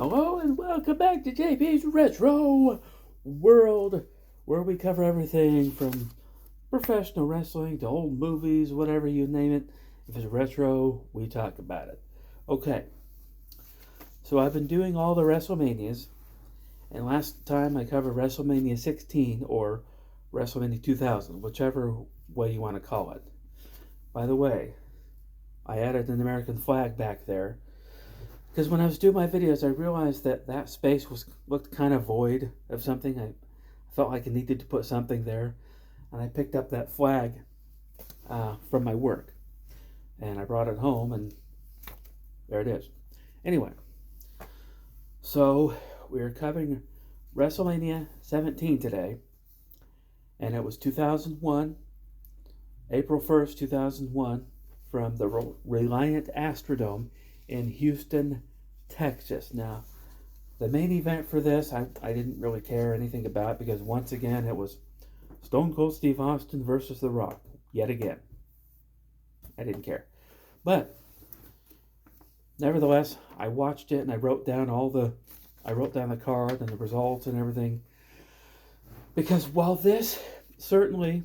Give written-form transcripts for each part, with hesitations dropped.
Hello and welcome back to J.P.s Retro World, where we cover everything from professional wrestling to old movies, whatever you name it. If it's retro, we talk about it. Okay, so I've been doing all the WrestleManias, and last time I covered WrestleMania 16 or WrestleMania 2000, whichever way you want to call it. By the way, I added an American flag back there because when I was doing my videos, I realized that space looked kind of void of something. I felt like I needed to put something there, and I picked up that flag from my work, and I brought it home, and there it is. Anyway, so we're covering WrestleMania 17 today, and it was 2001, April 1st, 2001, from the Reliant Astrodome in Houston, Texas. Now, the main event for this, I didn't really care anything about because once again it was Stone Cold Steve Austin versus The Rock. Yet again. I didn't care. But, nevertheless, I watched it and I wrote down the card and the results and everything. Because while this certainly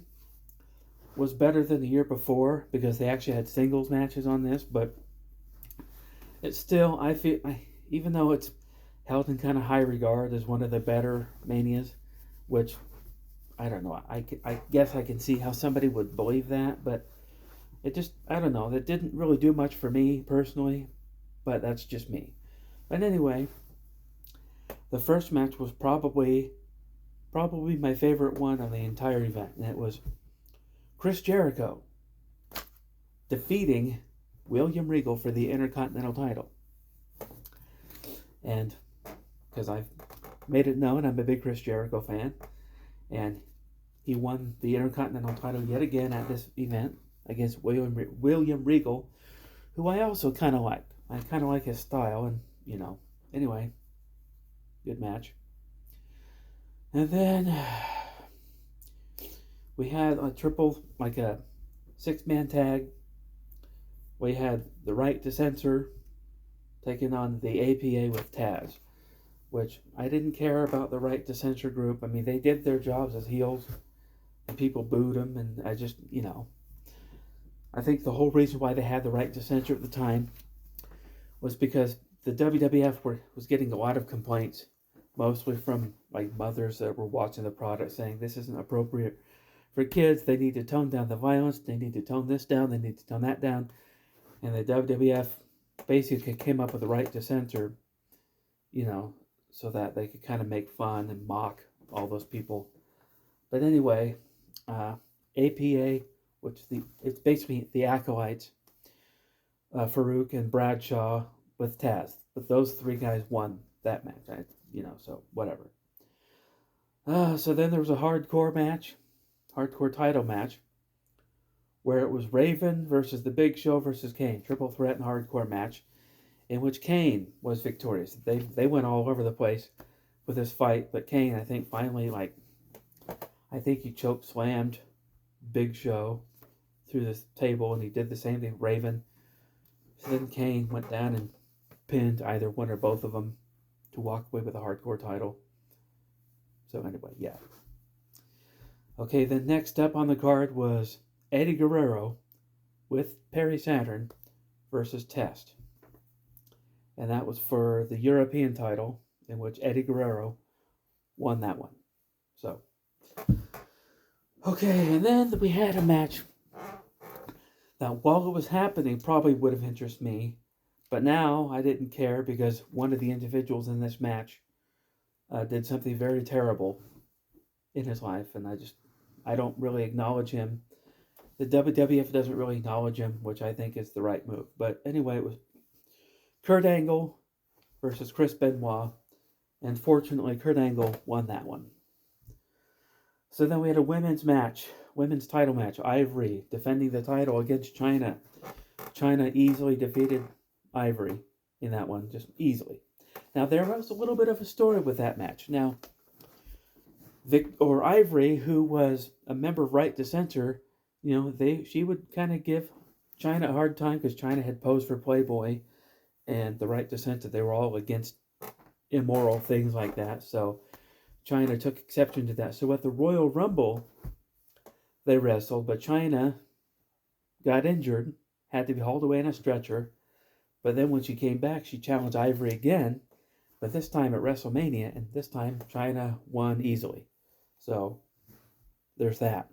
was better than the year before, because they actually had singles matches on this, but it's still, even though it's held in kind of high regard as one of the better manias, which I don't know, I guess I can see how somebody would believe that, but it just, I don't know, that didn't really do much for me personally, but that's just me. But anyway, the first match was probably my favorite one of the entire event, and it was Chris Jericho defeating William Regal for the Intercontinental title. And because I've made it known I'm a big Chris Jericho fan, and he won the Intercontinental title yet again at this event against William Regal, who I also kind of liked. I kind of like his style, and anyway, good match. And then we had a 6-man tag. We had the Right to Censor taking on the APA with Taz, which I didn't care about the Right to Censor group. I mean, they did their jobs as heels, and people booed them, and I just, I think the whole reason why they had the Right to Censor at the time was because the WWF was getting a lot of complaints, mostly from mothers that were watching the product saying this isn't appropriate for kids. They need to tone down the violence. They need to tone this down. They need to tone that down. And the WWF basically came up with the Right to Censor, so that they could kind of make fun and mock all those people. But anyway, APA, it's basically the Acolytes, Farouk and Bradshaw with Taz. But those three guys won that match, so whatever. So then there was a hardcore title match, where it was Raven versus The Big Show versus Kane, triple threat and hardcore match, in which Kane was victorious. They went all over the place with this fight, but Kane, I think, finally, he choke slammed Big Show through this table, and he did the same thing, Raven. So then Kane went down and pinned either one or both of them to walk away with a hardcore title. So anyway, yeah. Okay, then next up on the card was Eddie Guerrero with Perry Saturn versus Test. And that was for the European title, in which Eddie Guerrero won that one. So, okay, and then we had a match that while it was happening probably would have interested me, but now I didn't care because one of the individuals in this match did something very terrible in his life, and I don't really acknowledge him. The WWF doesn't really acknowledge him, which I think is the right move. But anyway, it was Kurt Angle versus Chris Benoit, and fortunately Kurt Angle won that one. So then we had a women's title match. Ivory defending the title against China. China easily defeated Ivory in that one, just easily. Now there was a little bit of a story with that match. Now, Ivory, who was a member of Right to Censor, she would kind of give China a hard time because China had posed for Playboy, and the Right to Censor, they were all against immoral things like that. So China took exception to that. So at the Royal Rumble, they wrestled, but China got injured, had to be hauled away in a stretcher. But then when she came back, she challenged Ivory again, but this time at WrestleMania, and this time China won easily. So there's that.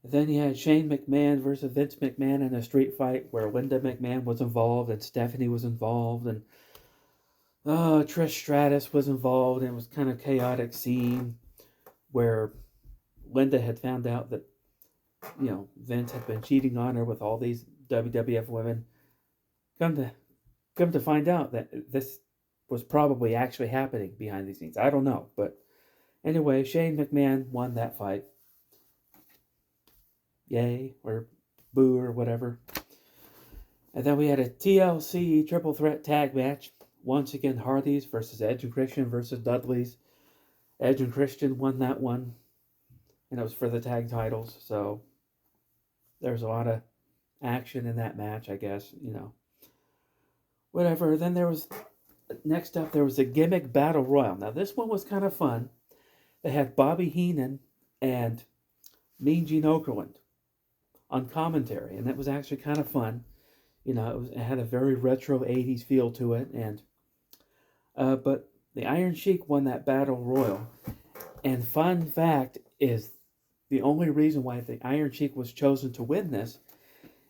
And then you had Shane McMahon versus Vince McMahon in a street fight where Linda McMahon was involved and Stephanie was involved and Trish Stratus was involved, and it was kind of chaotic scene where Linda had found out that Vince had been cheating on her with all these WWF women. Come to find out that this was probably actually happening behind the scenes. I don't know, but anyway, Shane McMahon won that fight. Yay or boo or whatever. And then we had a TLC triple threat tag match. Once again, Hardys versus Edge and Christian versus Dudley's. Edge and Christian won that one, and it was for the tag titles. So there's a lot of action in that match, I guess. Whatever. Then next up, there was a gimmick battle royal. Now this one was kind of fun. They had Bobby Heenan and Mean Gene Okerlund on commentary, and that was actually kind of fun. It had a very retro 80s feel to it, and but the Iron Sheik won that battle royal. And fun fact is, the only reason why the Iron Sheik was chosen to win this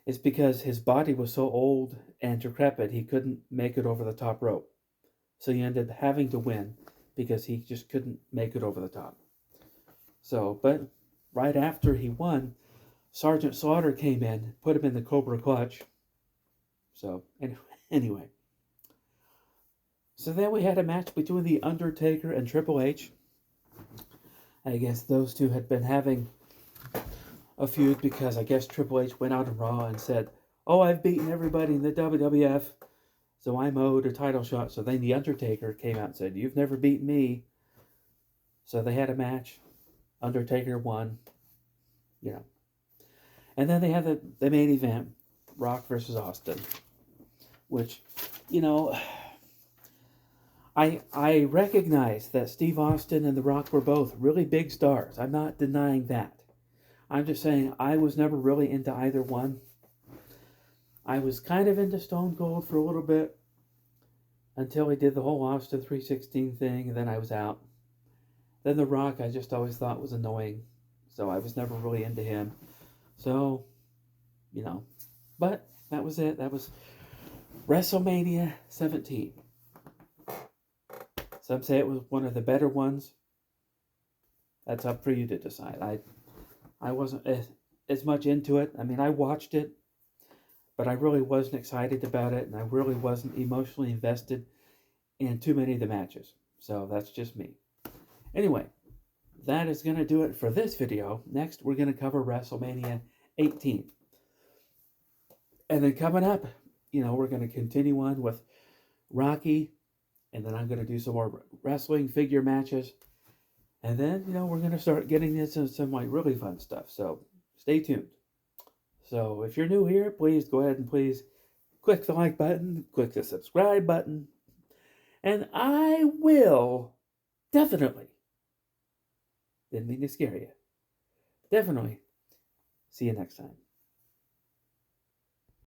is because his body was so old and decrepit he couldn't make it over the top rope. So he ended up having to win because he just couldn't make it over the top. So, but right after he won, Sergeant Slaughter came in, put him in the Cobra Clutch. So, anyway. So then we had a match between The Undertaker and Triple H. I guess those two had been having a feud because I guess Triple H went out on Raw and said, "Oh, I've beaten everybody in the WWF, so I'm owed a title shot." So then The Undertaker came out and said, "You've never beaten me." So they had a match. Undertaker won. And then they had the main event, Rock versus Austin, which, I recognize that Steve Austin and The Rock were both really big stars. I'm not denying that. I'm just saying I was never really into either one. I was kind of into Stone Cold for a little bit until he did the whole Austin 316 thing, and then I was out. Then The Rock I just always thought was annoying, so I was never really into him. So, but that was it. That was WrestleMania 17. Some say it was one of the better ones. That's up for you to decide. I wasn't as much into it. I mean, I watched it, but I really wasn't excited about it, and I really wasn't emotionally invested in too many of the matches. So that's just me. Anyway, that is going to do it for this video. Next, we're going to cover WrestleMania 18. And then coming up, we're going to continue on with Rocky, and then I'm going to do some more wrestling figure matches. And then, we're going to start getting into some really fun stuff. So stay tuned. So if you're new here, please go ahead and please click the like button, click the subscribe button, and I will definitely, didn't mean to scare you, definitely see you next time.